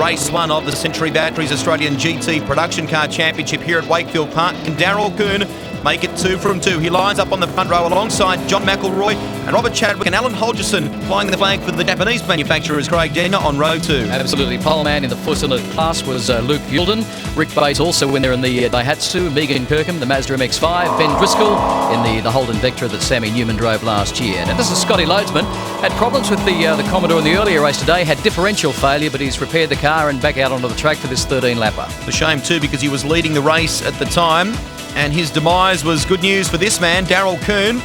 race one of the Century Batteries Australian GT Production Car Championship here at Wakefield Park. Can Daryl Kuhn make it 2 from 2? He lines up on the front row alongside John McElroy and Robert Chadwick and Alan Holgerson, flying the flag for the Japanese manufacturers Craig Denner on row 2. Absolutely. Pole man in the four-cylinder class was Luke Yulden. Rick Bates also in there in the Daihatsu. Megan Kirkham, the Mazda MX-5. Ben Driscoll in the Holden Vectra that Sammy Newman drove last year. Now this is Scotty Loadsman. Had problems with the Commodore in the earlier race today. Had differential failure, but he's repaired the car and back out onto the track for this 13-lapper. A shame too, because he was leading the race at the time, and his demise was good news for this man, Daryl Kuhn,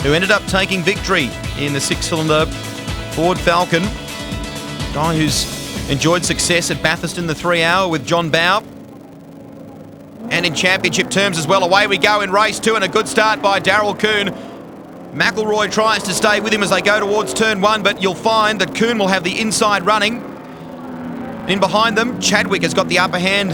who ended up taking victory in the 6-cylinder Ford Falcon. Guy who's enjoyed success at Bathurst in the 3-hour with John Bowe. And in championship terms as well. Away we go in race 2, and a good start by Daryl Kuhn. McElroy tries to stay with him as they go towards turn 1, but you'll find that Kuhn will have the inside running. In behind them, Chadwick has got the upper hand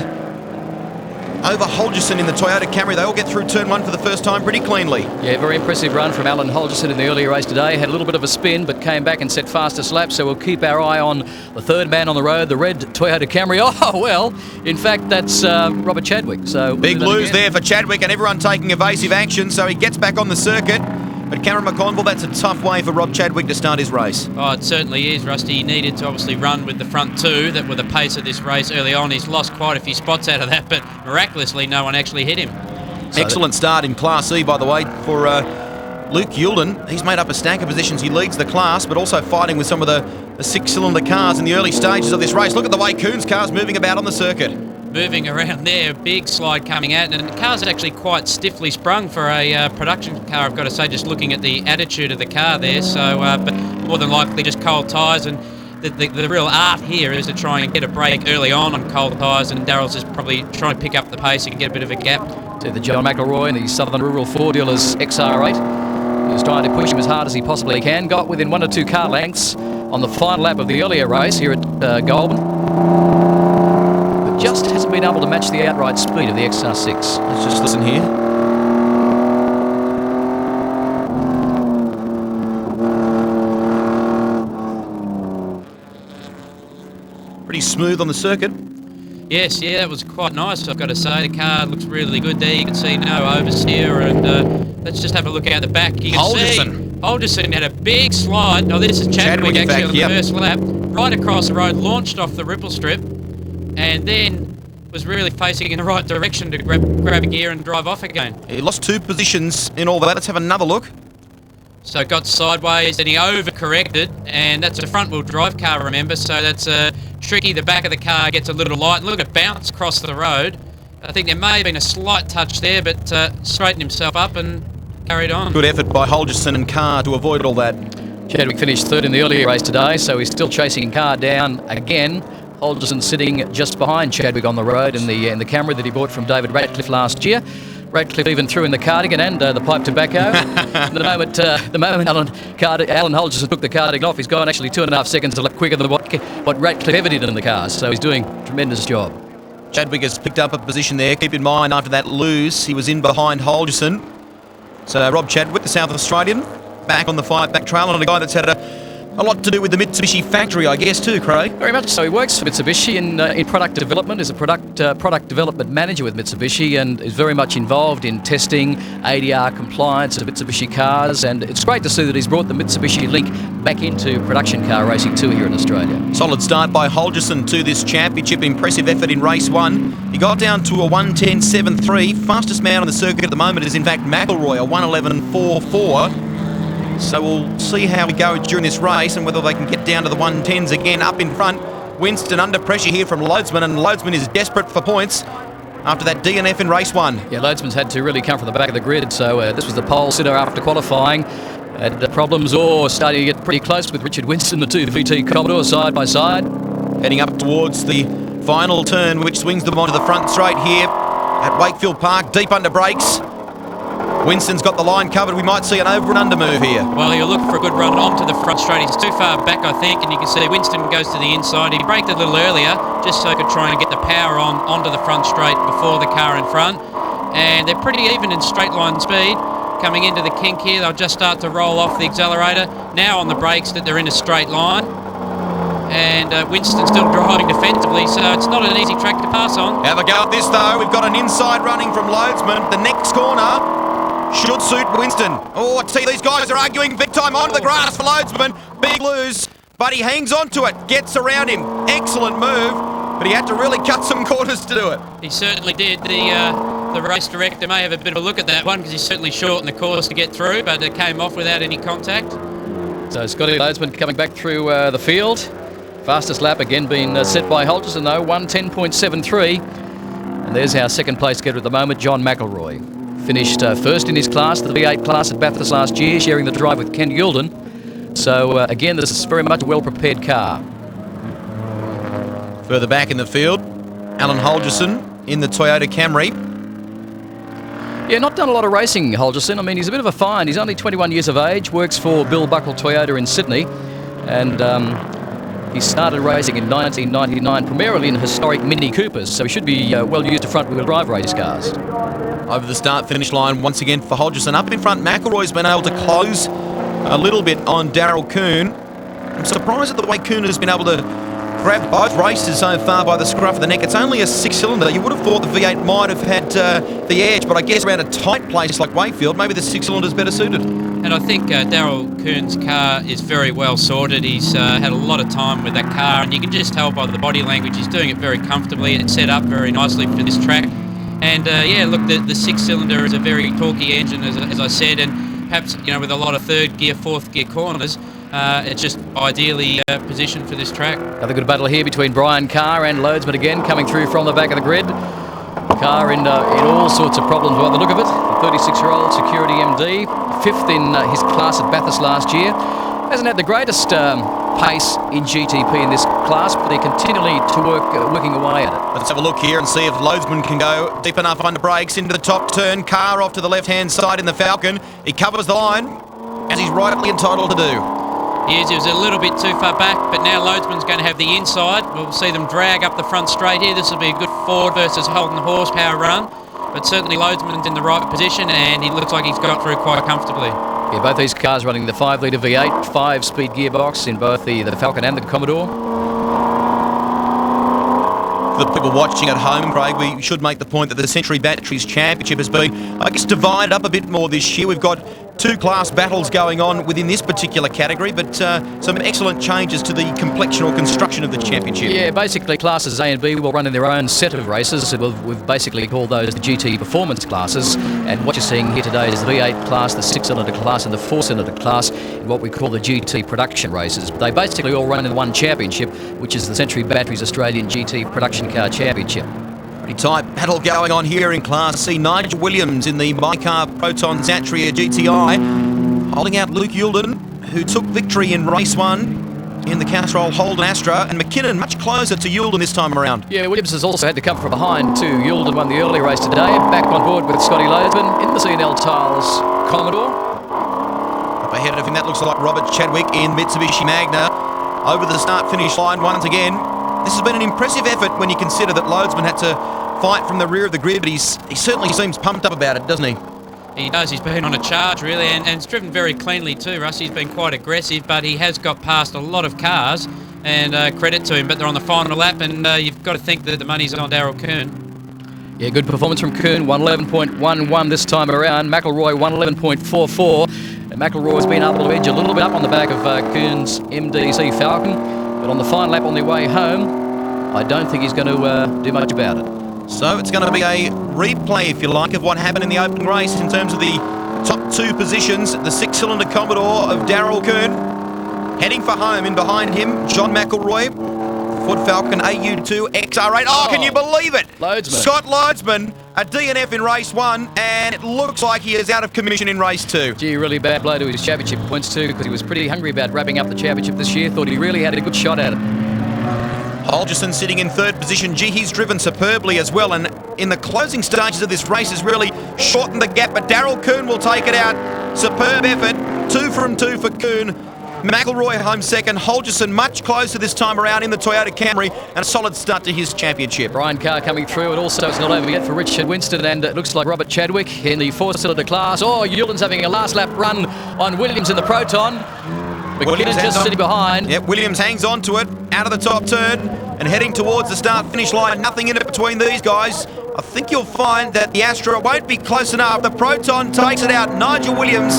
over Holgerson in the Toyota Camry. They all get through turn 1 for the first time pretty cleanly. Yeah, very impressive run from Alan Holgerson in the earlier race today. Had a little bit of a spin, but came back and set fastest lap, so we'll keep our eye on the third man on the road, the red Toyota Camry. Oh, well, in fact, that's Robert Chadwick. So big lose there for Chadwick, and everyone taking evasive action, so he gets back on the circuit. But Cameron McConville, that's a tough way for Rob Chadwick to start his race. Oh, it certainly is, Rusty. He needed to obviously run with the front two that were the pace of this race early on. He's lost quite a few spots out of that, but miraculously no one actually hit him. So excellent start in Class E, by the way, for Luke Yulden. He's made up a stack of positions. He leads the class, but also fighting with some of the 6-cylinder cars in the early stages of this race. Look at the way Kuhn's car's moving about on the circuit. Moving around there, big slide coming out, and the car's actually quite stiffly sprung for a production car, I've got to say, just looking at the attitude of the car there. So, but more than likely just cold tyres, and the real art here is to try and get a break early on cold tyres, and Daryl's just probably trying to pick up the pace and get a bit of a gap. To the John McElroy in the Southern Rural Ford Dealers XR8. He's trying to push him as hard as he possibly can. Got within 1 or 2 car lengths on the final lap of the earlier race here at Goulburn. Just hasn't been able to match the outright speed of the XR6. Let's just listen here. Pretty smooth on the circuit. Yes, yeah, that was quite nice, I've got to say. The car looks really good there. You can see no oversteer, and let's just have a look out the back. You can see Holgerson had a big slide. Oh, this is Chadwick actually on the first lap. Right across the road, launched off the ripple strip, and then was really facing in the right direction to grab a gear and drive off again. He lost 2 positions in all that. Let's have another look. So got sideways and he overcorrected, and that's a front-wheel drive car, remember, so that's tricky. The back of the car gets a little light. Look at bounce across the road. I think there may have been a slight touch there, but straightened himself up and carried on. Good effort by Holgerson and Carr to avoid all that. Chadwick finished 3rd in the earlier race today, so he's still chasing Carr down again. Holgerson sitting just behind Chadwick on the road in the Camry that he bought from David Ratcliffe last year. Ratcliffe even threw in the cardigan and the pipe tobacco. the moment Alan Holgerson took the cardigan off, he's gone actually 2.5 seconds quicker than what Ratcliffe ever did in the cars. So he's doing a tremendous job. Chadwick has picked up a position there. Keep in mind, after that lose, he was in behind Holgerson. So Rob Chadwick, the South Australian, back on the fight-back trail, and a guy that's had a lot to do with the Mitsubishi factory, I guess, too, Craig. Very much so. He works for Mitsubishi in product development, is a product development manager with Mitsubishi, and is very much involved in testing ADR compliance of Mitsubishi cars. And it's great to see that he's brought the Mitsubishi link back into production car racing too here in Australia. Solid start by Holgerson to this championship. Impressive effort in race 1. He got down to a 1:10.73. Fastest man on the circuit at the moment is in fact McElroy, a 1:11.44. So we'll see how we go during this race and whether they can get down to the 110s again. Up in front, Winston under pressure here from Loadsman, and Loadsman is desperate for points after that DNF in race 1. Yeah, Loadsman's had to really come from the back of the grid, so this was the pole sitter after qualifying. Had problems starting to get pretty close with Richard Winston, the 2 VT Commodore side by side. Heading up towards the final turn, which swings them onto the front straight here at Wakefield Park, deep under brakes. Winston's got the line covered. We might see an over and under move here. Well, he'll look for a good run onto the front straight. He's too far back, I think, and you can see Winston goes to the inside. He braked a little earlier just so he could try and get the power onto the front straight before the car in front. And they're pretty even in straight line speed. Coming into the kink here, they'll just start to roll off the accelerator. Now on the brakes that they're in a straight line. and Winston's still driving defensively, so it's not an easy track to pass on. Have a go at this though. We've got an inside running from Loadsman. The next corner should suit Winston. Oh, I see these guys are arguing big time onto the grass for Loadsman. Big lose, but he hangs on to it, gets around him. Excellent move, but he had to really cut some corners to do it. He certainly did. The race director may have a bit of a look at that one because he's certainly shortened the course to get through, but it came off without any contact. So Scotty Loadsman coming back through the field. Fastest lap again being set by Holgerson though, 1:10.73. And there's our second place getter at the moment, John McElroy. Finished first in his class, the V8 class at Bathurst last year, sharing the drive with Ken Youlden. So again, this is very much a well-prepared car. Further back in the field, Alan Holgerson in the Toyota Camry. Yeah, not done a lot of racing, Holgerson. I mean, he's a bit of a find. He's only 21 years of age, works for Bill Buckle Toyota in Sydney, and he started racing in 1999, primarily in historic Mini Coopers, so he should be well used to front-wheel drive race cars. Over the start-finish line once again for Holgerson. Up in front, McElroy's been able to close a little bit on Daryl Kuhn. I'm surprised at the way Kuhn has been able to grab both races so far by the scruff of the neck. It's only a six-cylinder. You would have thought the V8 might have had the edge, but I guess around a tight place like Wakefield, maybe the six-cylinder's better suited. And I think Daryl Kuhn's car is very well sorted. He's had a lot of time with that car, and you can just tell by the body language he's doing it very comfortably, and it's set up very nicely for this track. And yeah, look, the six-cylinder is a very torquey engine, as I said, and perhaps, you know, with a lot of third gear, fourth gear corners, it's just ideally positioned for this track. Another good battle here between Brian Carr and Loadsman again, coming through from the back of the grid. Carr in all sorts of problems by the look of it. The 36-year-old security MD, fifth in his class at Bathurst last year. Hasn't had the greatest pace in GTP in this class, but they're continually working away at it. Let's have a look here and see if Loadsman can go deep enough under brakes into the top turn. Carr off to the left-hand side in the Falcon. He covers the line, as he's rightly entitled to do. Yes, he was a little bit too far back, but now Loadsman's going to have the inside. We'll see them drag up the front straight here. This will be a good Ford versus Holden horsepower run, but certainly Loadsman's in the right position, and he looks like he's got through quite comfortably. Yeah, both these cars running the 5-litre V8, 5-speed gearbox in both the Falcon and the Commodore. For the people watching at home, Craig, we should make the point that the Century Batteries Championship has been, I guess, divided up a bit more this year. We've got two class battles going on within this particular category, but some excellent changes to the complexion or construction of the championship. Yeah, basically classes A and B will run in their own set of races. We've basically called those the GT performance classes, and what you're seeing here today is the V8 class, the 6-cylinder class and the 4-cylinder class in what we call the GT production races. They basically all run in one championship, which is the Century Batteries Australian GT Production Car Championship. Pretty tight battle going on here in Class C. Nigel Williams in the MyCar Proton Zatria GTI, holding out Luke Youlden, who took victory in race 1 in the Castrol Holden Astra, and McKinnon much closer to Youlden this time around. Yeah, Williams has also had to come from behind too. Youlden won the early race today, back on board with Scotty Loadsman in the C&L Tiles Commodore. Up ahead of him, that looks like Robert Chadwick in Mitsubishi Magna. Over the start-finish line once again. This has been an impressive effort when you consider that Loadsman had to fight from the rear of the grid, but he certainly seems pumped up about it, doesn't he? He does. He's been on a charge, really, and it's driven very cleanly too, Russ. He's been quite aggressive, but he has got past a lot of cars, and credit to him, but they're on the final lap, and you've got to think that the money's on Daryl Kuhn. Yeah, good performance from Kuhn, 111.11 this time around. McElroy, 111.44. And McElroy's been able to edge a little bit up on the back of Kuhn's MDC Falcon. But on the final lap on their way home, I don't think he's going to do much about it. So it's going to be a replay, if you like, of what happened in the opening race in terms of the top two positions. The 6-cylinder Commodore of Daryl Kuhn heading for home. In behind him, John McElroy, Ford Falcon AU2 XR8. Oh, can you believe it? Loadsman. Scott Loadsman, a DNF in race 1, and it looks like he is out of commission in race 2. Gee, really bad blow to his championship points too, because he was pretty hungry about wrapping up the championship this year. Thought he really had a good shot at it. Holgerson sitting in third position. Gee, he's driven superbly as well, and in the closing stages of this race has really shortened the gap, but Daryl Kuhn will take it out. Superb effort, 2 from 2 for Kuhn. McElroy home second. Holgerson much closer this time around in the Toyota Camry, and a solid start to his championship. Brian Carr coming through, and also it's not over yet for Richard Winston, and it looks like Robert Chadwick in the 4-cylinder class. Oh, Youlden's having a last lap run on Williams in the Proton. McKinnon just sitting behind. Yep, Williams hangs on to it out of the top turn and heading towards the start-finish line. Nothing in it between these guys. I think you'll find that the Astra won't be close enough. The Proton takes it out. Nigel Williams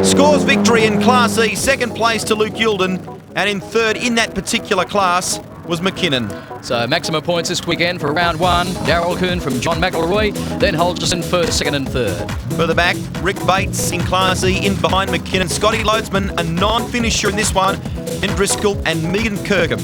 scores victory in Class E. Second place to Luke Yulden. And in third in that particular class was McKinnon. So maximum points this weekend for round one. Darryl Coon from John McElroy, then Holgerson first, second and third. Further back, Rick Bates in Class E in behind McKinnon. Scotty Loadsman, a non-finisher in this one, and Driscoll and Megan Kirkham.